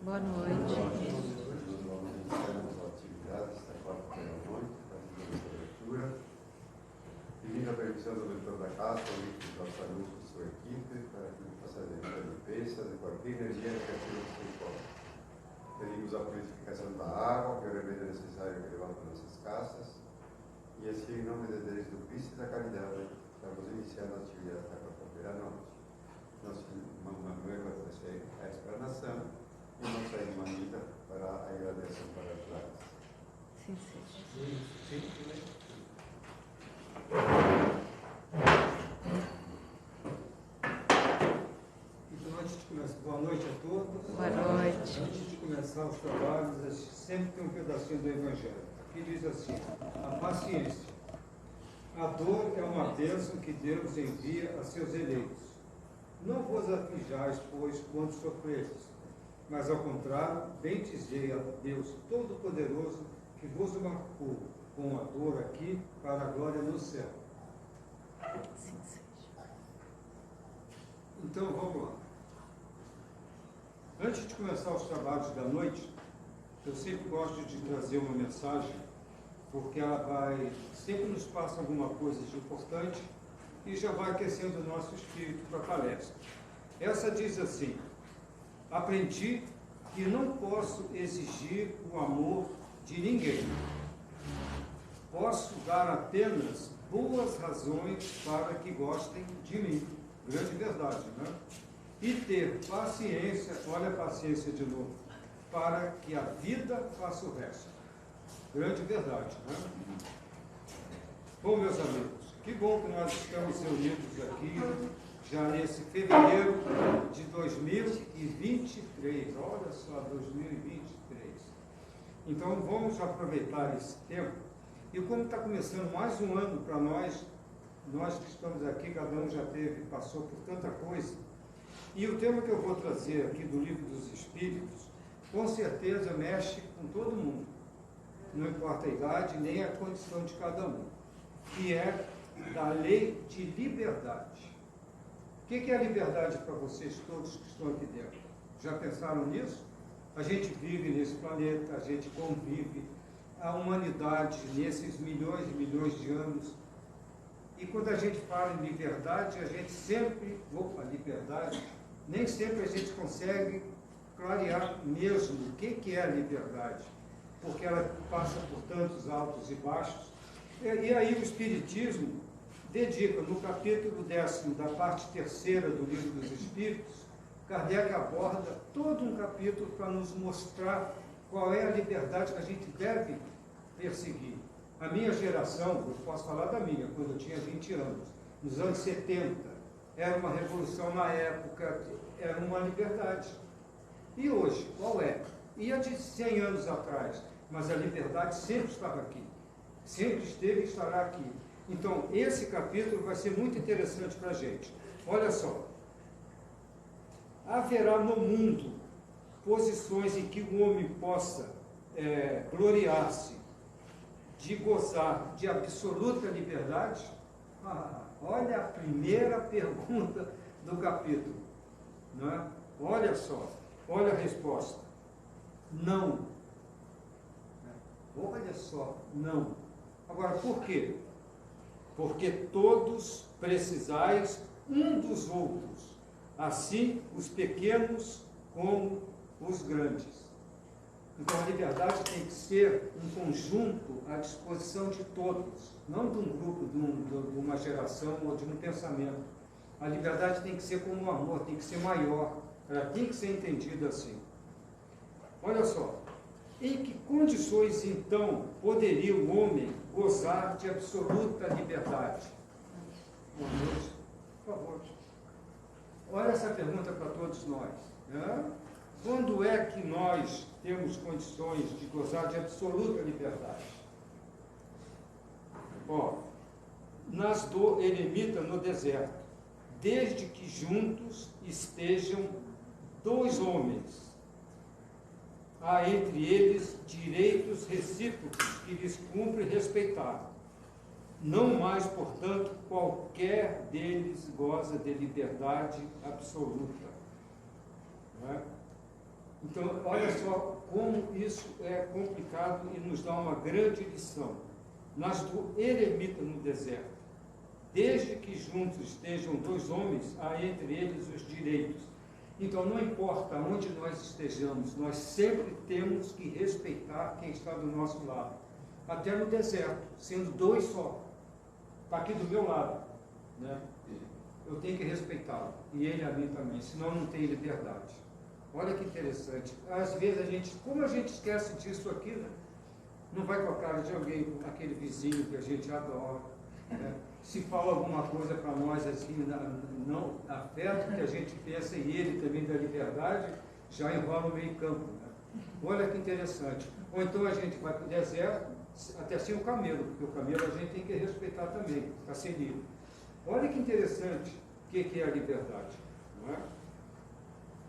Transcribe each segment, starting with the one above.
Boa noite. Iniciamos a atividade desta quarta-feira à noite, fazendo esta leitura. Pedindo a permissão do leitor da casa, o livro da saúde de sua equipe, para que ele faça a limpeza de qualquer energia negativa que se encontre. Pedimos a purificação da água, que é o remédio necessário que levanta nossas casas. E assim, em nome de Deus, do Cristo e da caridade, estamos iniciando a atividade desta quarta-feira à noite. Nosso irmão Manuel vai trazer a explanação. E nossa irmã Anita para agradecer para as clases. Sim, sim. Então, boa noite a todos. Boa noite. Antes de começar os trabalhos, sempre tem um pedacinho do Evangelho. Aqui diz assim: a paciência. A dor é uma bênção que Deus envia a seus eleitos. Não vos aflijais, pois, quando sofrestes, mas ao contrário, bendizei a Deus Todo-Poderoso, que vos marcou com a dor aqui para a glória no céu. Sim, sim. Então vamos lá. Antes de começar os trabalhos da noite, eu sempre gosto de trazer uma mensagem, porque ela sempre nos passa alguma coisa de importante e já vai aquecendo o nosso espírito para a palestra. Essa diz assim: aprendi que não posso exigir o amor de ninguém. Posso dar apenas boas razões para que gostem de mim. Grande verdade, né? E ter paciência, olha a paciência de novo, para que a vida faça o resto. Grande verdade, né? Bom, meus amigos, que bom que nós estamos reunidos aqui já nesse fevereiro de 2023, olha só, 2023. Então vamos aproveitar esse tempo, e como está começando mais um ano para nós que estamos aqui, cada um já passou por tanta coisa, e o tema que eu vou trazer aqui do Livro dos Espíritos, com certeza mexe com todo mundo, não importa a idade, nem a condição de cada um, que é da lei de liberdade. O que é a liberdade para vocês todos que estão aqui dentro? Já pensaram nisso? A gente vive nesse planeta, a gente convive, a humanidade nesses milhões e milhões de anos. E quando a gente fala em liberdade, a gente sempre, liberdade, nem sempre a gente consegue clarear mesmo o que é a liberdade, porque ela passa por tantos altos e baixos. E aí o Espiritismo dedica, no capítulo 10º da parte 3ª do Livro dos Espíritos, Kardec aborda todo um capítulo para nos mostrar qual é a liberdade que a gente deve perseguir. A minha geração, eu posso falar da minha, quando eu tinha 20 anos, nos anos 70, era uma revolução na época, era uma liberdade. E hoje, qual é? E há de 100 anos atrás, mas a liberdade sempre estava aqui, sempre esteve e estará aqui. Então, esse capítulo vai ser muito interessante para a gente. Olha só. Haverá no mundo posições em que o homem possa gloriar-se de gozar de absoluta liberdade? Olha a primeira pergunta do capítulo. Não é? Olha só. Olha a resposta. Não. Olha só. Não. Agora, por quê? Porque todos precisais um dos outros, assim os pequenos como os grandes. Então a liberdade tem que ser um conjunto à disposição de todos, não de um grupo, de uma geração ou de um pensamento. A liberdade tem que ser como o amor, tem que ser maior, ela tem que ser entendida assim. Olha só, em que condições então poderia o homem gozar de absoluta liberdade? Boa noite, por favor. Olha essa pergunta para todos nós. Né? Quando é que nós temos condições de gozar de absoluta liberdade? Ó, nas do eremita no deserto, desde que juntos estejam dois homens, há entre eles direitos recíprocos que lhes cumpre respeitar. Não mais, portanto, qualquer deles goza de liberdade absoluta. Não é? Então, olha só como isso é complicado e nos dá uma grande lição. Nas do eremita no deserto, desde que juntos estejam dois homens, há entre eles os direitos. Então, não importa onde nós estejamos, nós sempre temos que respeitar quem está do nosso lado. Até no deserto, sendo dois só. Está aqui do meu lado, né? Eu tenho que respeitá-lo, e ele a mim também, senão não tem liberdade. Olha que interessante. Às vezes a gente, como a gente esquece disso aqui, né? Não vai com a cara de alguém, aquele vizinho que a gente adora, né? Se fala alguma coisa para nós assim, não afeta o que a gente pensa e ele também da liberdade, já enrola o meio campo, né? Olha que interessante. Ou então a gente vai para o deserto, até sem o camelo, porque o camelo a gente tem que respeitar também, para ser livre. Olha que interessante o que é a liberdade, não é?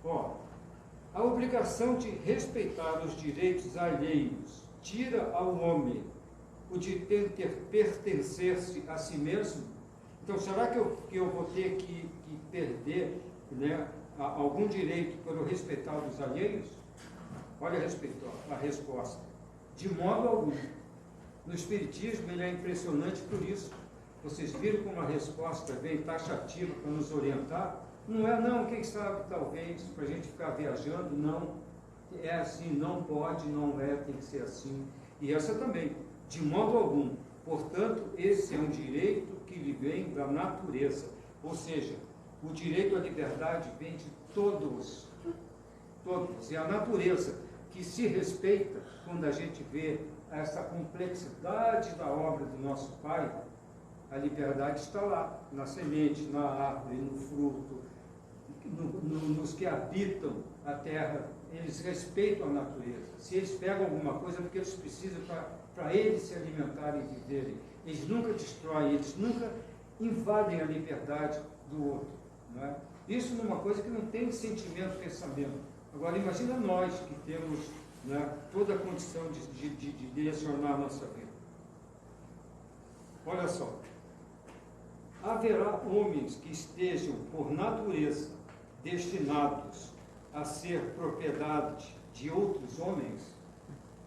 Ó, a obrigação de respeitar os direitos alheios tira ao homem o de pertencer-se a si mesmo. Então, será que eu vou ter que perder, né, algum direito por eu respeitar os alheios? Olha a resposta. De modo algum. No Espiritismo, ele é impressionante por isso. Vocês viram como a resposta vem taxativa para nos orientar? Não é, não, quem sabe, talvez, para a gente ficar viajando, não. É assim, não pode, não é, tem que ser assim. E essa também, de modo algum. Portanto, esse é um direito que lhe vem da natureza. Ou seja, o direito à liberdade vem de todos. Todos. É a natureza que se respeita quando a gente vê essa complexidade da obra do nosso Pai. A liberdade está lá, na semente, na árvore, no fruto, nos que habitam a terra. Eles respeitam a natureza. Se eles pegam alguma coisa, é porque eles precisam para eles se alimentarem e viverem. Eles nunca destroem, eles nunca invadem a liberdade do outro. Não é? Isso numa coisa que não tem sentimento, pensamento. Agora, imagina nós que temos, né, toda a condição de direcionar a nossa vida. Olha só. Haverá homens que estejam, por natureza, destinados a ser propriedade de outros homens.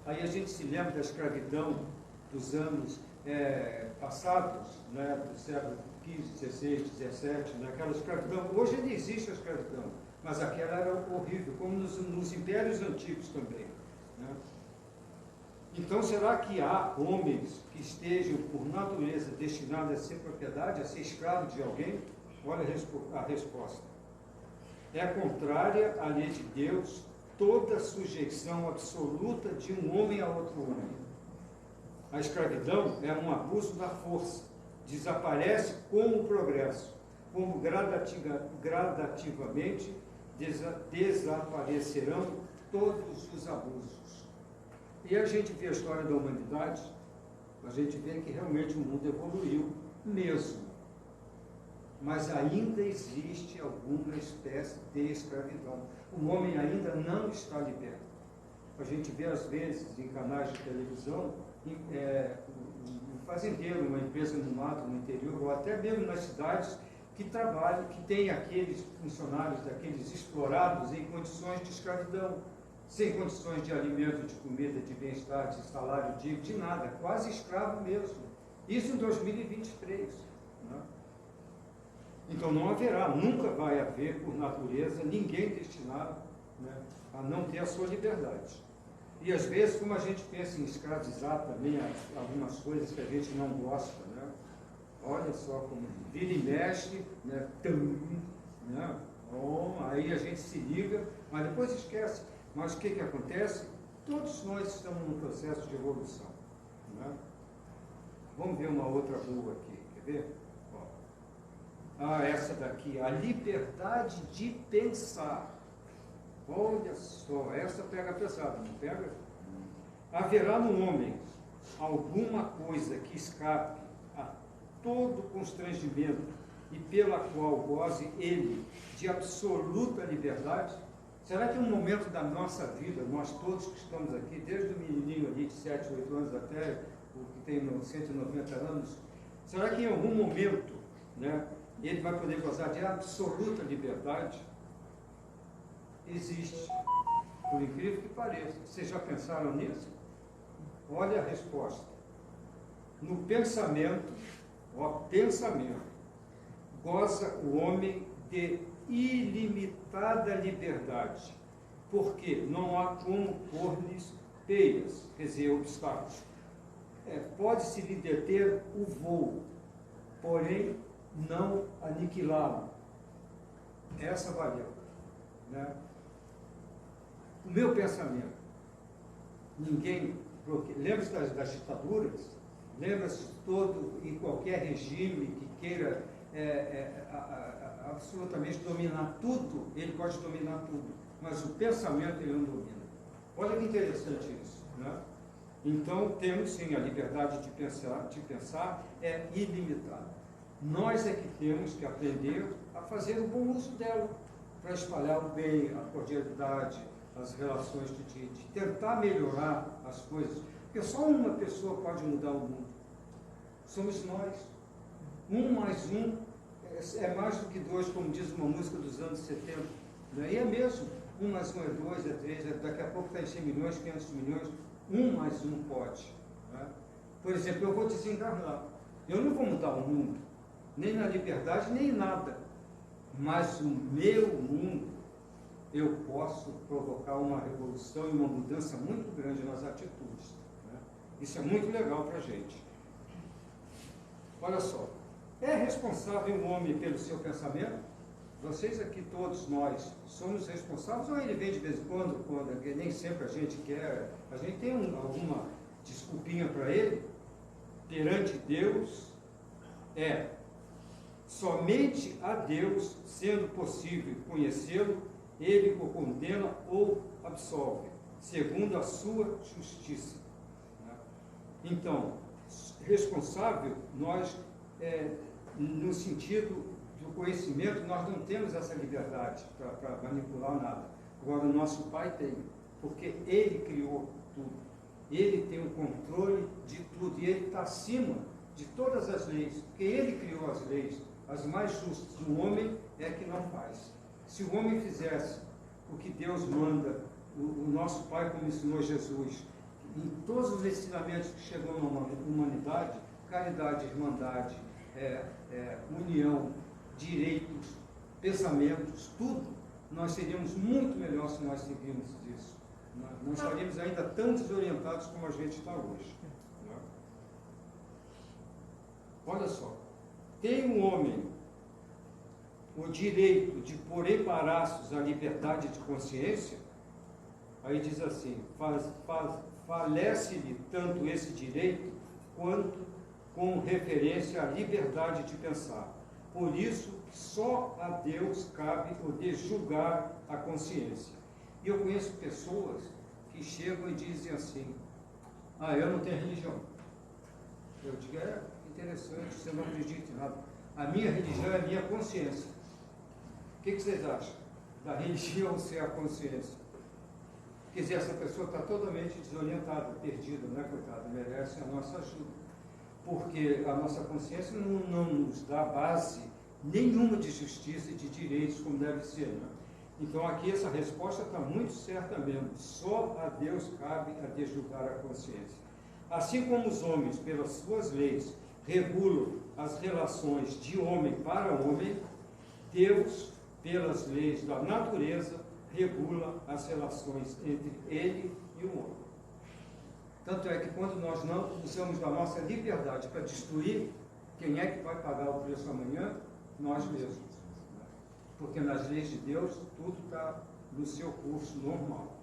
Aí a gente se lembra da escravidão dos anos passados, né, do século XV, XVI, XVII, né, aquela escravidão. Hoje ainda existe a escravidão, mas aquela era horrível, como nos impérios antigos também, né? Então, será que há homens que estejam, por natureza, destinados a ser propriedade, a ser escravo de alguém? Olha a resposta. É contrária à lei de Deus toda sujeição absoluta de um homem a outro homem. A escravidão é um abuso da força, desaparece com o progresso, como gradativamente desaparecerão todos os abusos. E a gente vê a história da humanidade, a gente vê que realmente o mundo evoluiu mesmo. Mas ainda existe alguma espécie de escravidão. O homem ainda não está liberto. A gente vê às vezes em canais de televisão, um fazendeiro, uma empresa no mato, no interior, ou até mesmo nas cidades, que trabalham, que tem aqueles funcionários, daqueles explorados em condições de escravidão, sem condições de alimento, de comida, de bem-estar, de salário digno, de nada, quase escravo mesmo. Isso em 2023. Né? Então não haverá, nunca vai haver, por natureza, ninguém destinado, né, a não ter a sua liberdade. E às vezes, como a gente pensa em escravizar também algumas coisas que a gente não gosta, né? Olha só como vira e mexe, né? Né? Bom, aí a gente se liga, mas depois esquece. Mas o que acontece? Todos nós estamos num processo de evolução. Né? Vamos ver uma outra boa aqui, quer ver? Essa daqui, a liberdade de pensar. Olha só, essa pega pesado, não pega? Haverá no homem alguma coisa que escape a todo constrangimento e pela qual goze ele de absoluta liberdade? Será que em um momento da nossa vida, nós todos que estamos aqui, desde o menininho ali de 7, 8 anos até o que tem 190 anos, será que em algum momento, né, ele vai poder gozar de absoluta liberdade? Existe. por incrível que pareça. Vocês já pensaram nisso? Olha a resposta. No pensamento, goza o homem de ilimitada liberdade, porque não há como pôr-lhes peias, quer dizer, obstáculos. Pode-se lhe deter o voo, porém não aniquilá-lo. Essa valeu. Né? O meu pensamento, lembra-se das ditaduras? Lembra-se de todo e qualquer regime que queira absolutamente dominar tudo, ele pode dominar tudo, mas o pensamento ele não domina. Olha que interessante isso. Né? Então, temos sim a liberdade de pensar é ilimitada. Nós é que temos que aprender a fazer o bom uso dela, para espalhar o bem, a cordialidade, as relações, de tentar melhorar as coisas. Porque só uma pessoa pode mudar o mundo. Somos nós. 1 mais 1 é mais do que 2, como diz uma música dos anos 70. E é mesmo. 1 mais 1 é 2, é 3, daqui a pouco está em 100 milhões, 500 milhões. 1 mais 1 pode. Né? Por exemplo, eu vou desencarnar. Eu não vou mudar o mundo, nem na liberdade, nem em nada. Mas o meu mundo, eu posso provocar uma revolução e uma mudança muito grande nas atitudes. Né? Isso é muito legal para a gente. Olha só, é responsável um homem pelo seu pensamento? Vocês aqui, todos nós, somos responsáveis ou ele vem de vez em quando, porque nem sempre a gente quer, a gente tem alguma desculpinha para ele? Perante Deus, somente a Deus, sendo possível conhecê-lo, ele o condena ou absolve, segundo a sua justiça. Né? Então, responsável, nós, no sentido do conhecimento, nós não temos essa liberdade para manipular nada. Agora, o nosso Pai tem, porque Ele criou tudo. Ele tem o controle de tudo e Ele está acima de todas as leis, porque Ele criou as leis, as mais justas. O homem é que não faz. Se o homem fizesse o que Deus manda, o nosso Pai, como ensinou Jesus, em todos os ensinamentos que chegam na humanidade, caridade, irmandade, união, direitos, pensamentos, tudo, nós seríamos muito melhor se nós seguirmos isso. Não estaríamos ainda tão desorientados como a gente está hoje. Né? Olha só, tem um homem o direito de pôr em embaraços a liberdade de consciência? Aí diz assim, falece-lhe tanto esse direito quanto com referência à liberdade de pensar. Por isso, só a Deus cabe o de julgar a consciência. E eu conheço pessoas que chegam e dizem assim, eu não tenho religião. Eu digo, interessante, você não acredita em nada. A minha religião é a minha consciência. O que vocês acham? Da religião ser a consciência? Quer dizer, essa pessoa está totalmente desorientada, perdida, não é, coitada? Merece a nossa ajuda. Porque a nossa consciência não nos dá base nenhuma de justiça e de direitos como deve ser. Né? Então aqui essa resposta está muito certa mesmo. Só a Deus cabe a de julgar a consciência. Assim como os homens, pelas suas leis, regulam as relações de homem para homem, Deus, pelas leis da natureza, regula as relações entre ele e o homem. Tanto é que quando nós não usamos da nossa liberdade para destruir, quem é que vai pagar o preço amanhã? Nós mesmos. Porque nas leis de Deus, tudo está no seu curso normal.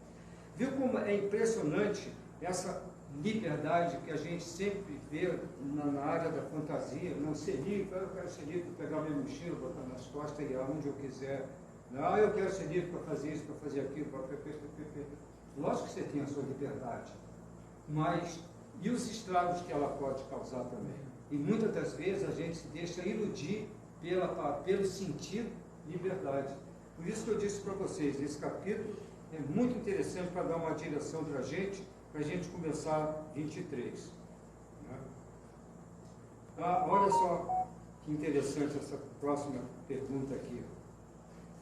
Viu como é impressionante essa liberdade que a gente sempre vê na área da fantasia? Não ser livre, eu quero ser livre para pegar minha mochila, botar nas costas e ir aonde eu quiser. Eu quero ser livre para fazer isso, para fazer aquilo, para... Lógico que você tem a sua liberdade. Mas, e os estragos que ela pode causar também? E muitas das vezes a gente se deixa iludir pelo sentido liberdade. Por isso que eu disse para vocês, esse capítulo é muito interessante para dar uma direção para a gente começar 23. Né? Olha só que interessante essa próxima pergunta aqui.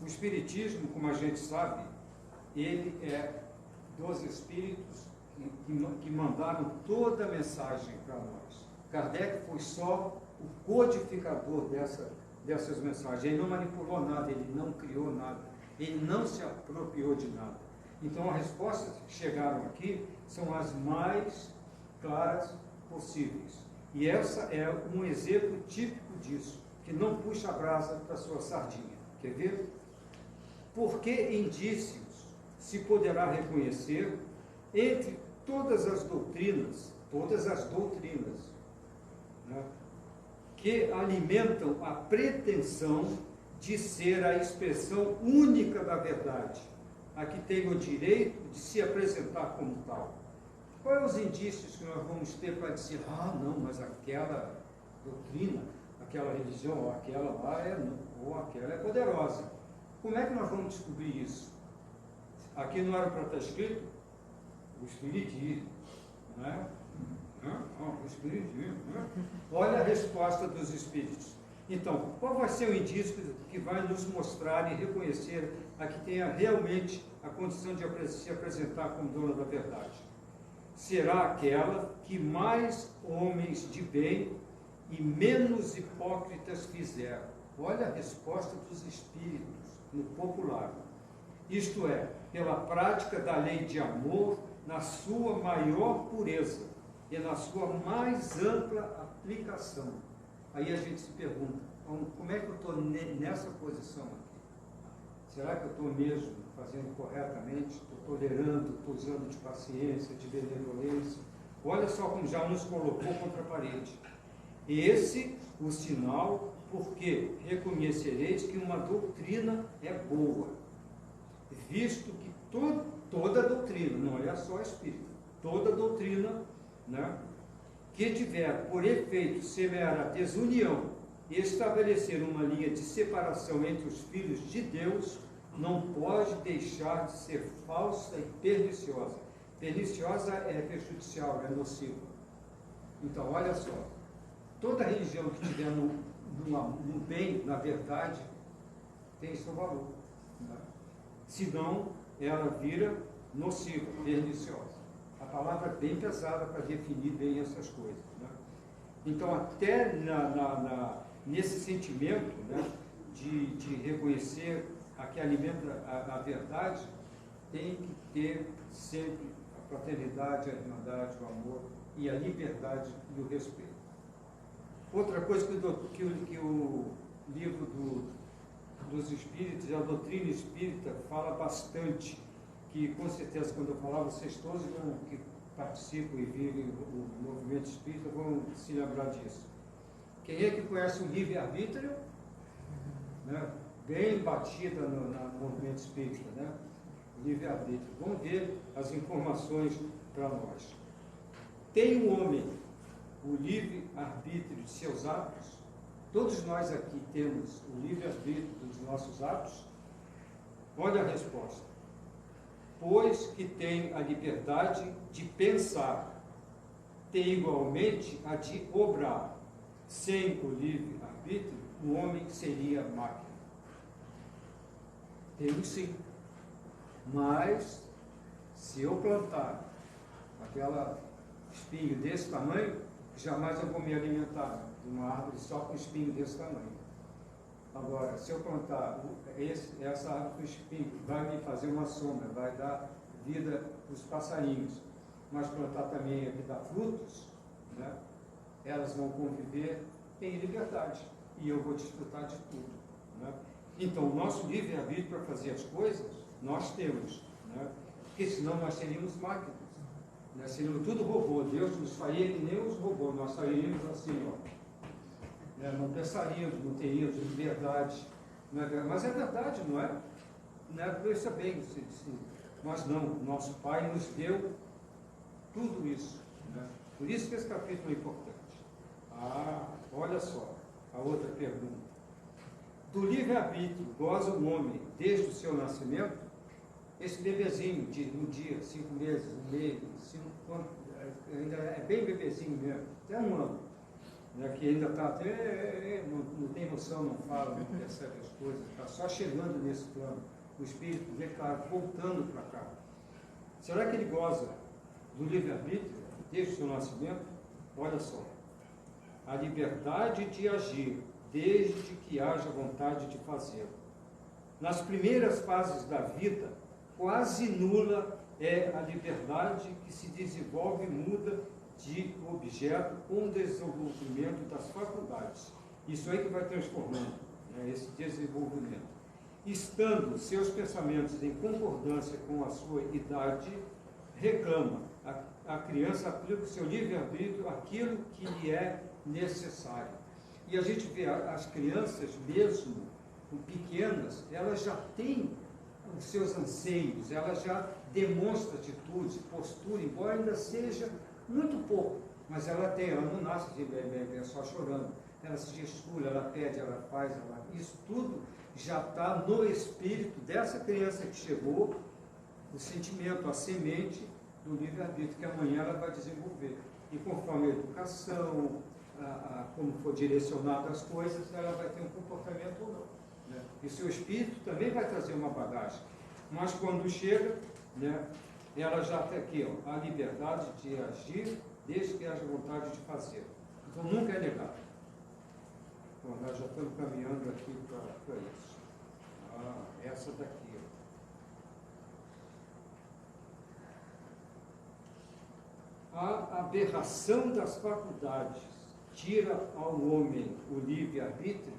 O Espiritismo, como a gente sabe, ele é dos espíritos que mandaram toda a mensagem para nós. Kardec foi só o codificador dessas mensagens. Ele não manipulou nada, ele não criou nada, ele não se apropriou de nada. Então, as respostas que chegaram aqui são as mais claras possíveis. E essa é um exemplo típico disso, que não puxa a brasa para sua sardinha. Quer ver? Por que indícios se poderá reconhecer entre todas as doutrinas, né, que alimentam a pretensão de ser a expressão única da verdade, a que tem o direito de se apresentar como tal? Quais os indícios que nós vamos ter para dizer, não, mas aquela doutrina, aquela religião, ou aquela lá ou aquela é poderosa? Como é que nós vamos descobrir isso? Aqui não era para estar escrito o Espiritismo, não é? O Espiritismo, né? Olha a resposta dos Espíritos. Então, qual vai ser o indício que vai nos mostrar e reconhecer a que tenha realmente a condição de se apresentar como dona da verdade? Será aquela que mais homens de bem e menos hipócritas fizeram. Olha a resposta dos Espíritos no popular. Isto é, pela prática da lei de amor na sua maior pureza e na sua mais ampla aplicação. Aí a gente se pergunta, como é que eu estou nessa posição aqui? Será que eu estou mesmo fazendo corretamente? Estou tolerando, estou usando de paciência, de benevolência? Olha só como já nos colocou contra a parede. Esse o sinal, porque reconhecereis que uma doutrina é boa, visto que toda doutrina, não é só espírita, toda doutrina, né, que tiver por efeito semear a desunião e estabelecer uma linha de separação entre os filhos de Deus, não pode deixar de ser falsa e perniciosa. Perniciosa é prejudicial, é nociva. Então, olha só, toda religião que tiver no bem, na verdade, tem seu valor. Né? Senão, ela vira nociva, perniciosa. A palavra é bem pesada para definir bem essas coisas. Né? Então, até nesse sentimento, né, de reconhecer a que alimenta a verdade, tem que ter sempre a fraternidade, a irmandade, o amor e a liberdade e o respeito. Outra coisa que o livro dos Espíritos, a doutrina espírita, fala bastante, que com certeza quando eu falar, vocês todos que participam e vivem o movimento espírita vão se lembrar disso. Quem é que conhece o livre-arbítrio? Né? Bem batida no movimento espírita, né? Livre-arbítrio. Vamos ver as informações para nós. Tem o homem o livre-arbítrio de seus atos? Todos nós aqui temos o livre-arbítrio dos nossos atos? Olha a resposta. Pois que tem a liberdade de pensar, tem igualmente a de obrar. Sem o livre-arbítrio, o homem seria máquina. Temos sim. Mas, se eu plantar aquela espinho desse tamanho, jamais eu vou me alimentar de uma árvore só com espinho desse tamanho. Agora, se eu plantar essa árvore com espinho, vai me fazer uma sombra, vai dar vida para os passarinhos. Mas plantar também aqui dá frutos, né? Elas vão conviver em liberdade e eu vou desfrutar de tudo. Né? Então, o nosso livre-arbítrio para fazer as coisas, nós temos. Né? Porque senão nós seríamos máquinas. Né? Seríamos tudo robô. Deus nos faria que nem os robôs. Nós sairíamos assim, ó. Né? Não pensaríamos, não teríamos liberdade. Não é verdade? Mas é verdade, não é? Não é? Pensa bem. Mas não, nosso Pai nos deu tudo isso. Né? Por isso que esse capítulo é importante. Olha só, a outra pergunta. Do livre-arbítrio goza o homem desde o seu nascimento? Esse bebezinho de um dia, 5 meses, 1 mês, 5 anos, ainda é bem bebezinho mesmo, até 1 ano, né, que ainda está até, não tem noção, não fala, não percebe as coisas, está só chegando nesse plano. O espírito vê, cara, voltando para cá. Será que ele goza do livre-arbítrio desde o seu nascimento? Olha só, a liberdade de agir, desde que haja vontade de fazê-lo. Nas primeiras fases da vida, quase nula é a liberdade que se desenvolve e muda de objeto com o desenvolvimento das faculdades. Isso aí que vai transformando, né, esse desenvolvimento. Estando seus pensamentos em concordância com a sua idade, reclama. A criança aplica o seu livre-arbítrio àquilo que lhe é necessário. E a gente vê as crianças mesmo, pequenas, elas já têm os seus anseios, elas já demonstram atitudes, postura, embora ainda seja muito pouco, mas ela tem, ela não nasce de bebê só chorando, ela se gestura, ela pede, ela faz, isso tudo já está no espírito dessa criança que chegou, o sentimento, a semente do livre-arbítrio, que amanhã ela vai desenvolver. E conforme a educação, como for direcionado as coisas, ela vai ter um comportamento ou não. Né? E seu espírito também vai trazer uma bagagem. Mas quando chega, né, ela já tem aqui, ó, a liberdade de agir desde que haja vontade de fazer. Então nunca é negado. Bom, nós já estamos caminhando aqui para isso. Essa daqui, ó. A aberração das faculdades tira ao homem o livre-arbítrio.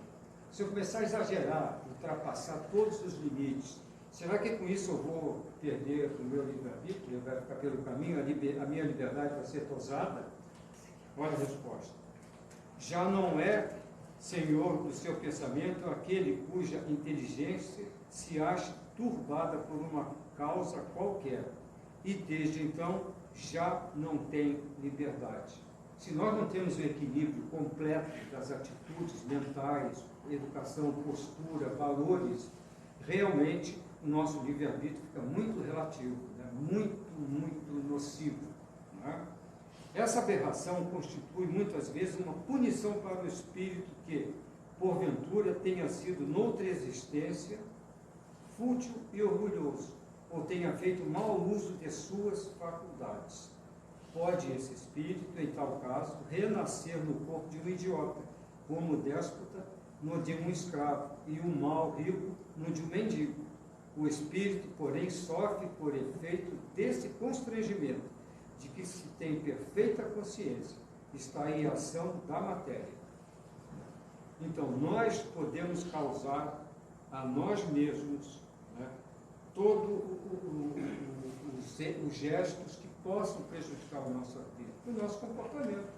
Se eu começar a exagerar, ultrapassar todos os limites, será que com isso eu vou perder o meu livre-arbítrio? Vai ficar pelo caminho, a minha liberdade vai ser tosada? Olha a resposta. Já não é senhor do seu pensamento aquele cuja inteligência se acha turbada por uma causa qualquer, e desde então já não tem liberdade. Se nós não temos o equilíbrio completo das atitudes mentais, educação, postura, valores, realmente o nosso livre-arbítrio fica muito relativo, né? muito nocivo. Né? Essa aberração constitui muitas vezes uma punição para o espírito que, porventura, tenha sido noutra existência fútil e orgulhoso, ou tenha feito mau uso de suas faculdades. Pode esse espírito, em tal caso, renascer no corpo de um idiota, como o déspota no de um escravo, e o mal rico no de um mendigo. O espírito, porém, sofre por efeito desse constrangimento, de que se tem perfeita consciência, está em ação da matéria. Então, nós podemos causar a nós mesmos, né, todos os gestos que possam prejudicar a nossa vida, o nosso comportamento,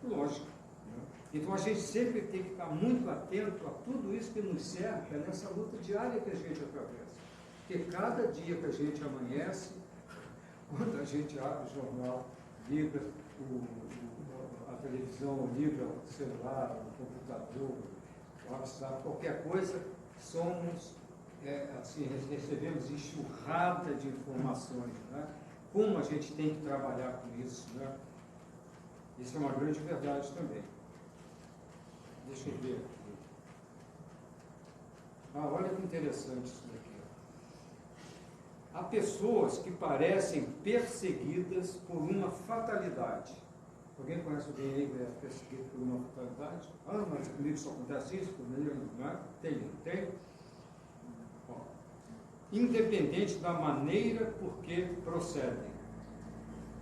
lógico. Né? Então, a gente sempre tem que estar muito atento a tudo isso que nos cerca nessa luta diária que a gente atravessa. Porque cada dia que a gente amanhece, quando a gente abre o jornal, liga a televisão, liga o celular, o computador, o WhatsApp, qualquer coisa, somos, recebemos enxurrada de informações. Né? Como a gente tem que trabalhar com isso? Né? Isso é uma grande verdade também. Deixa eu ver aqui. Olha que interessante isso daqui. Há pessoas que parecem perseguidas por uma fatalidade. Alguém conhece alguém aí que é perseguido por uma fatalidade? Mas comigo só acontece isso? Comigo não é? Tem. Bom, independente da maneira por que procedem,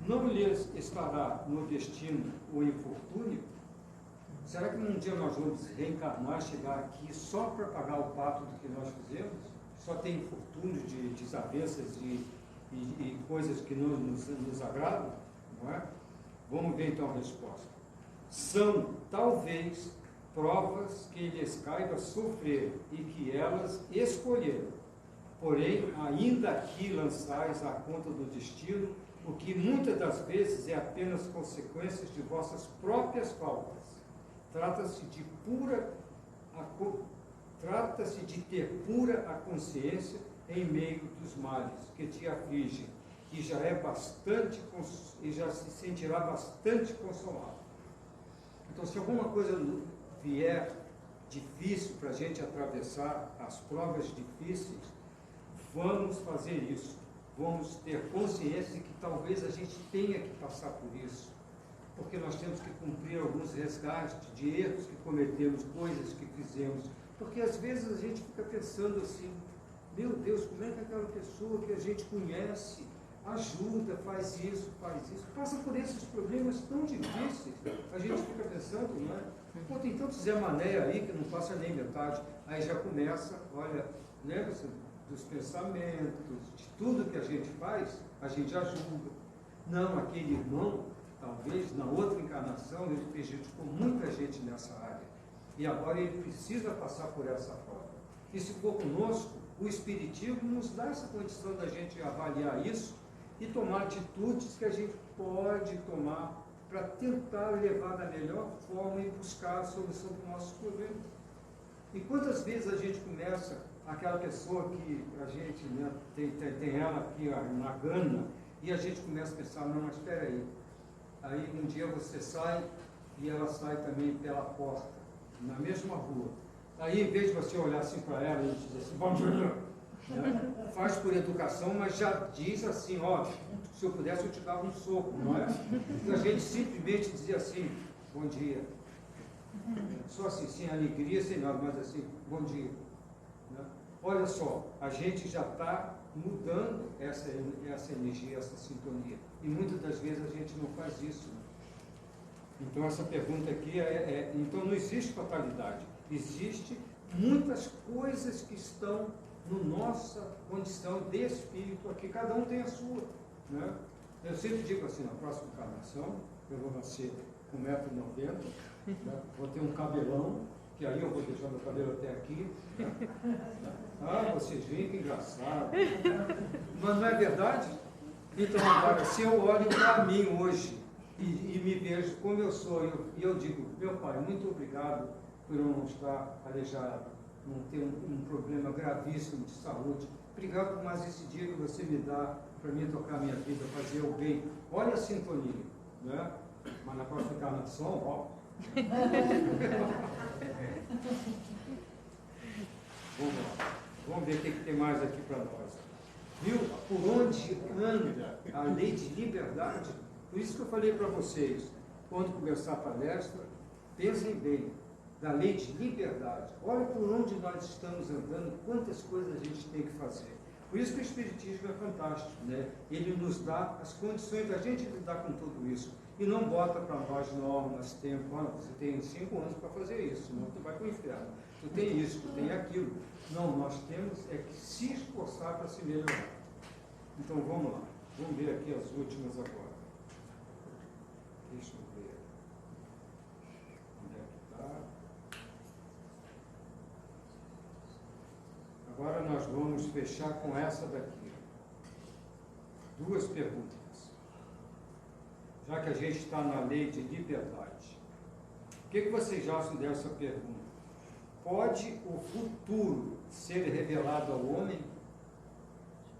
não lhes estará no destino o infortúnio? Será que um dia nós vamos reencarnar, chegar aqui só para pagar o pato do que nós fizemos? Só tem infortúnio de desavenças e coisas que não nos agradam? Não é? Vamos ver então a resposta. São, talvez, provas que lhes caiba sofrer e que elas escolheram. Porém, ainda aqui lançais à conta do destino, o que muitas das vezes é apenas consequências de vossas próprias faltas. Trata-se de ter pura a consciência em meio dos males que te afligem, que já é bastante e já se sentirá bastante consolado. Então, se alguma coisa vier difícil para a gente atravessar as provas difíceis, vamos fazer isso. vamos ter consciência de que talvez a gente tenha que passar por isso, porque nós temos que cumprir alguns resgates de erros que cometemos, coisas que fizemos, porque às vezes a gente fica pensando assim, meu Deus, como é que aquela pessoa que a gente conhece ajuda, faz isso, passa por esses problemas tão difíceis, a gente fica pensando, não é? Pô, tem tanto Zé Mané aí que não passa nem metade, aí já começa, olha, lembra-se dos pensamentos, de tudo que a gente faz, a gente ajuda. Não, aquele irmão, talvez na outra encarnação, ele prejudicou muita gente nessa área, e agora ele precisa passar por essa prova. E se for conosco, o Espiritismo nos dá essa condição da gente avaliar isso e tomar atitudes que a gente pode tomar para tentar levar da melhor forma e buscar a solução para os nossos problemas. E quantas vezes a gente começa, aquela pessoa que a gente, né, tem ela aqui na gana, e a gente começa a pensar, não, mas espera aí. Aí um dia você sai e ela sai também pela porta, na mesma rua. Aí, em vez de você olhar assim para ela e dizer assim, bom dia, né? Faz por educação, mas já diz assim, ó, se eu pudesse eu te dava um soco, não é? E a gente simplesmente dizia assim, bom dia. Só assim, sem alegria, sem nada, mas assim, bom dia. Né? Olha só, a gente já está mudando essa energia, essa sintonia. E muitas das vezes a gente não faz isso. Né? Então essa pergunta aqui então não existe fatalidade. Existe muitas coisas que estão na nossa condição de espírito aqui, cada um tem a sua. Né? Eu sempre digo assim, na próxima encarnação, eu vou nascer com 1,90 m, né? Vou ter um cabelão, que aí eu vou deixar meu cabelo até aqui. Né? Ah, vocês veem que engraçado. Mas não é verdade? Então, agora, se eu olho para mim hoje e me vejo como eu sou, e eu digo, meu pai, muito obrigado por eu não estar aleijado, não ter um problema gravíssimo de saúde. Obrigado por mais esse dia que você me dá para mim tocar a minha vida, fazer o bem. Olha a sintonia, né? Mas na próxima encarnação, ó. Vamos lá. Vamos ver o que tem mais aqui para nós. Viu? Por onde anda a lei de liberdade? Por isso que eu falei para vocês, quando começar a palestra, pensem bem, da lei de liberdade. Olha por onde nós estamos andando, quantas coisas a gente tem que fazer. Por isso que o Espiritismo é fantástico, né? Ele nos dá as condições da gente lidar com tudo isso. E não bota para nós normas, tempo, você tem 5 anos para fazer isso, senão tu vai para o inferno. Tu tem isso, tu tem aquilo. Não, nós temos que se esforçar para se melhorar. Então vamos lá, vamos ver aqui as últimas agora. Deixa eu ver. Onde é que está? Agora nós vamos fechar com essa daqui. 2 perguntas. Já que a gente está na lei de liberdade, o que vocês acham dessa pergunta? Pode o futuro ser revelado ao homem?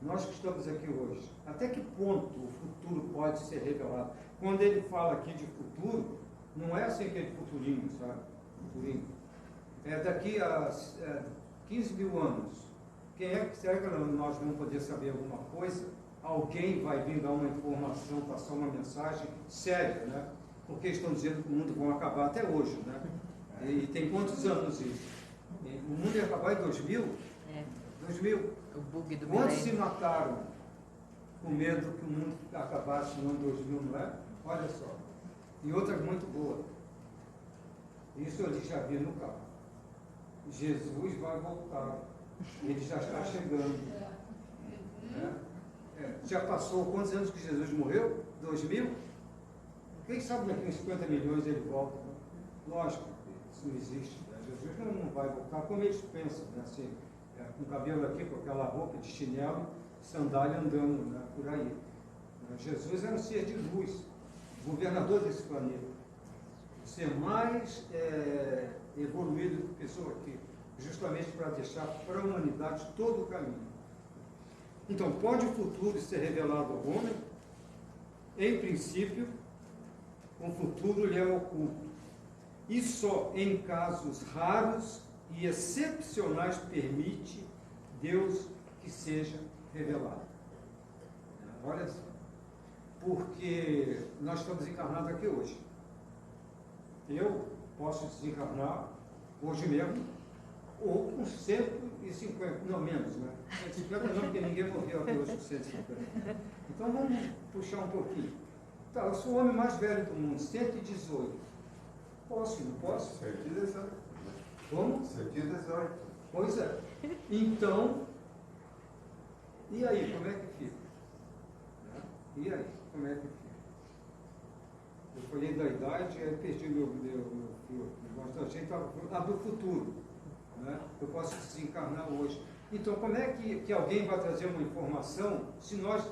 Nós que estamos aqui hoje, até que ponto o futuro pode ser revelado? Quando ele fala aqui de futuro, não é assim aquele futurinho, sabe? Futurinho. É daqui a 15 mil anos. Será que nós vamos poder saber alguma coisa? Alguém vai vir dar uma informação, passar uma mensagem séria, né? Porque estão dizendo que o mundo vai acabar até hoje, né? E tem quantos anos isso? O mundo ia acabar em 2000? 2000. O bug do Quantos milênio. se mataram com medo que o mundo acabasse no ano 2000, não é? Olha só. E outra muito boa. Isso eu já vi no carro. Jesus vai voltar. Ele já está chegando. Né? Já passou quantos anos que Jesus morreu? 2000? Quem sabe daqui uns 50 milhões ele volta? Né? Lógico, isso não existe. Né? Jesus não vai voltar como eles pensam, né? Assim, com o cabelo aqui, com aquela roupa de chinelo, sandália andando, né? Por aí. Jesus era um ser de luz, governador desse planeta. O ser mais evoluído que pessoa aqui, justamente para deixar para a humanidade todo o caminho. Então, pode o futuro ser revelado ao homem? Em princípio, o futuro lhe é oculto. E só em casos raros e excepcionais permite Deus que seja revelado. Olha só. Porque nós estamos encarnados aqui hoje. Eu posso desencarnar hoje mesmo, ou com 150, não menos, né? 150 não, porque ninguém morreu aqui hoje com 150. Então vamos puxar um pouquinho. Tá, eu sou o homem mais velho do mundo, 118. Posso, não posso? 118. Como? 118. Pois é. Então, e aí, como é que fica? E aí, como é que fica? Eu falei da idade, aí perdi meu fio. Mas a gente está do futuro. Né? Eu posso desencarnar hoje. Então, como é que alguém vai trazer uma informação se nós,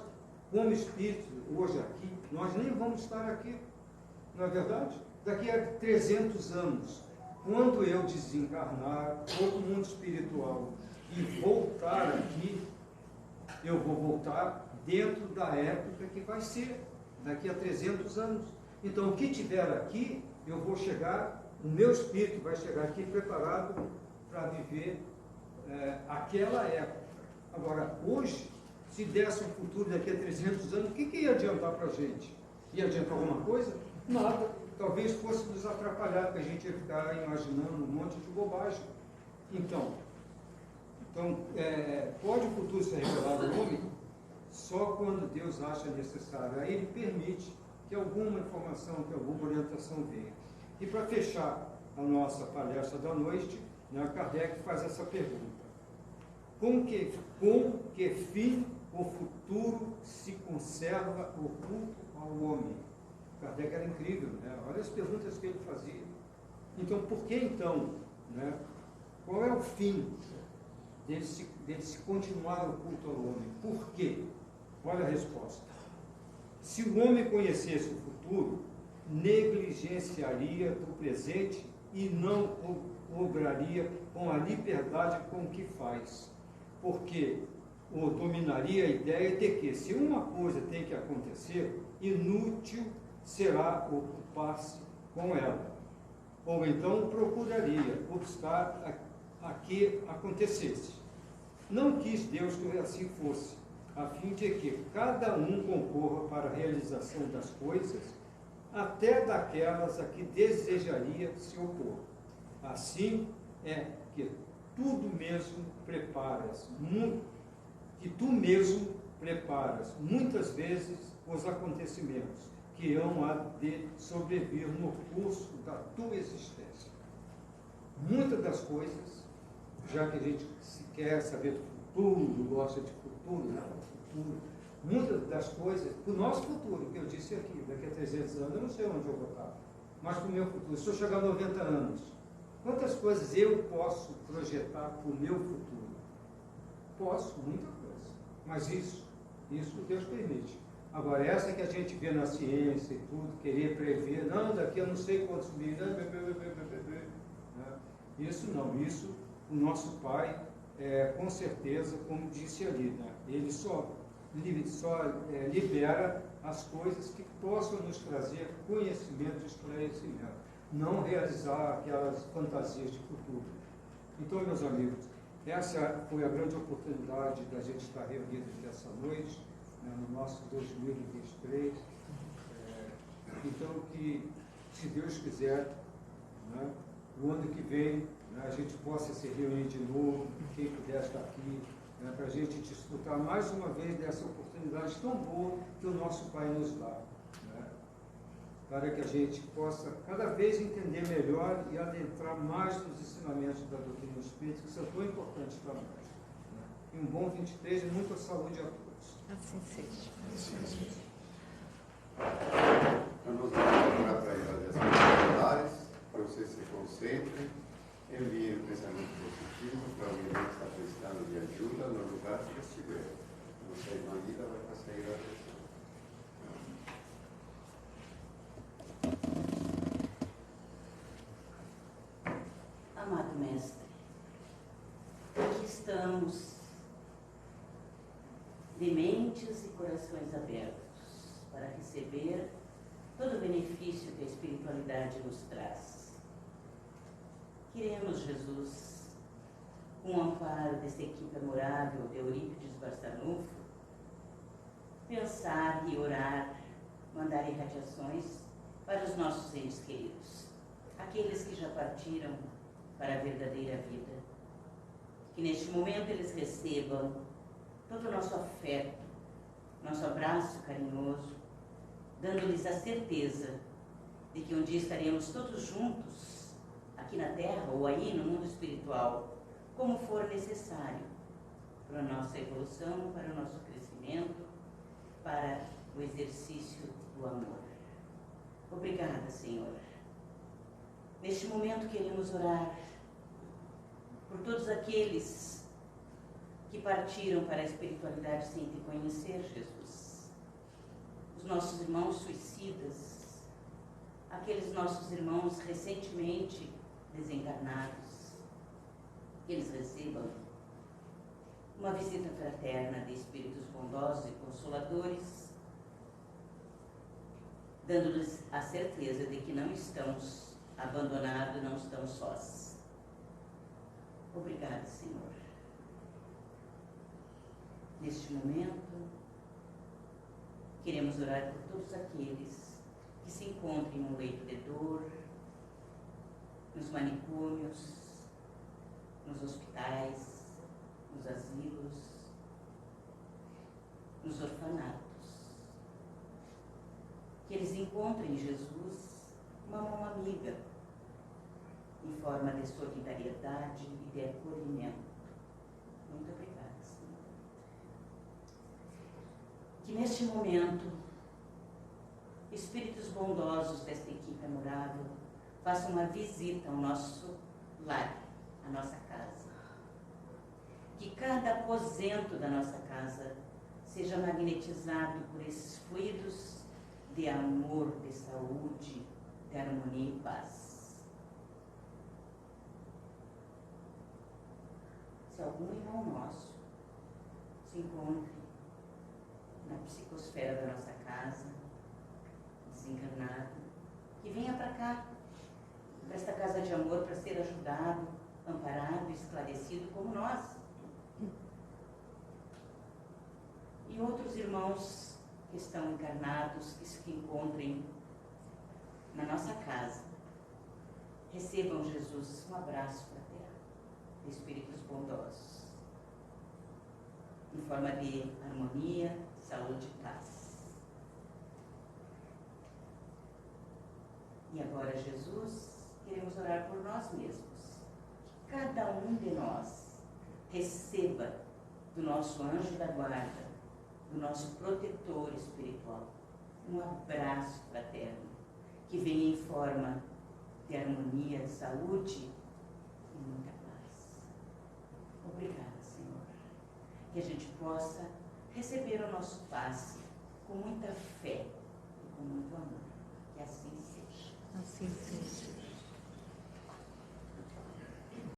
como espírito, hoje aqui, nós nem vamos estar aqui? Não é verdade? Daqui a 300 anos, quando eu desencarnar, for para o mundo espiritual e voltar aqui, eu vou voltar dentro da época que vai ser, daqui a 300 anos. Então, o que tiver aqui, eu vou chegar, o meu espírito vai chegar aqui preparado para viver aquela época. Agora, hoje, se desse um futuro daqui a 300 anos, o que ia adiantar para a gente? Ia adiantar alguma coisa? Nada. Talvez fosse nos atrapalhar, porque a gente ia ficar imaginando um monte de bobagem. Então pode o futuro ser revelado ao homem só quando Deus acha necessário. Aí Ele permite que alguma informação, que alguma orientação venha. E para fechar a nossa palestra da noite, né, Kardec faz essa pergunta: com que fim o futuro se conserva oculto ao homem? Kardec era incrível, né? Olha as perguntas que ele fazia. Então, por que então, né? Qual é o fim dele se continuar oculto ao homem? Por quê? Olha a resposta. Se o homem conhecesse o futuro, negligenciaria do presente e não obraria com a liberdade com que faz, porque o dominaria a ideia de que, se uma coisa tem que acontecer, inútil será ocupar-se com ela, ou então procuraria obstar a que acontecesse. Não quis Deus que assim fosse, a fim de que cada um concorra para a realização das coisas, até daquelas a que desejaria se opor. Assim é que tudo mesmo preparas, que tu mesmo preparas muitas vezes os acontecimentos que hão de sobrevir no curso da tua existência. Muitas das coisas, já que a gente se quer saber do futuro, gosta de futuro, muitas das coisas, para o nosso futuro, que eu disse aqui, daqui a 300 anos, eu não sei onde eu vou estar, mas para o meu futuro, se eu chegar a 90 anos, quantas coisas eu posso projetar para o meu futuro? Posso, muita coisa, mas isso Deus permite. Agora, essa que a gente vê na ciência e tudo, querer prever, não, daqui a não sei quantos mil, isso não, isso o nosso Pai, com certeza, como disse ali, né? Ele só libera as coisas que possam nos trazer conhecimento e esclarecimento, não realizar aquelas fantasias de futuro. Então, meus amigos, essa foi a grande oportunidade da gente estar reunidos nessa noite, né, no nosso 2023. Então, que, se Deus quiser, né, o ano que vem, né, a gente possa se reunir de novo, quem puder estar aqui, né, para a gente desfrutar mais uma vez dessa oportunidade tão boa que o nosso Pai nos dá, né, para que a gente possa cada vez entender melhor e adentrar mais nos ensinamentos da doutrina espírita, que são tão importantes para nós. Né. E um bom 23 e muita saúde a todos. Assim seja. Vamos agora para a avaliação dos pilares, que você se concentre, envie o pensamento positivo para alguém que está precisando de ajuda no lugar que estiver. Nossa irmã Ida vai passar aí a atenção. Amado Mestre, aqui estamos de mentes e corações abertos para receber todo o benefício que a espiritualidade nos traz. Queremos, Jesus, com o amparo desta equipe amorável de Eurípides Barçanufo, pensar e orar, mandar irradiações para os nossos entes queridos, aqueles que já partiram para a verdadeira vida. Que neste momento eles recebam todo o nosso afeto, nosso abraço carinhoso, dando-lhes a certeza de que um dia estaremos todos juntos, aqui na Terra ou aí no mundo espiritual, como for necessário, para a nossa evolução, para o nosso crescimento, para o exercício do amor. Obrigada, Senhor. Neste momento queremos orar por todos aqueles que partiram para a espiritualidade sem te conhecer, Jesus. Os nossos irmãos suicidas, aqueles nossos irmãos recentemente desencarnados, que eles recebam uma visita fraterna de espíritos bondosos e consoladores, dando-lhes a certeza de que não estamos abandonados, não estamos sós. Obrigado, Senhor. Neste momento, queremos orar por todos aqueles que se encontram em um leito de dor, nos manicômios, nos hospitais, nos asilos, nos orfanatos. Que eles encontrem em Jesus uma mão amiga, em forma de solidariedade e de acolhimento. Muito obrigada, Senhor. Que neste momento, espíritos bondosos desta equipe amorável façam uma visita ao nosso lar, à nossa casa. Que cada aposento da nossa casa seja magnetizado por esses fluidos de amor, de saúde, de harmonia e paz. Se algum irmão nosso se encontre na psicosfera da nossa casa, desencarnado, que venha para cá, para esta casa de amor, para ser ajudado, amparado, esclarecido como nós. E outros irmãos que estão encarnados, que se encontrem na nossa casa, recebam, Jesus, um abraço fraterno de espíritos bondosos, em forma de harmonia, saúde e paz. E agora, Jesus, queremos orar por nós mesmos. Que cada um de nós receba do nosso anjo da guarda, do nosso protetor espiritual, um abraço fraterno, que venha em forma de harmonia, saúde e muita paz. Obrigada, Senhor. Que a gente possa receber o nosso passe com muita fé e com muito amor. Que assim seja.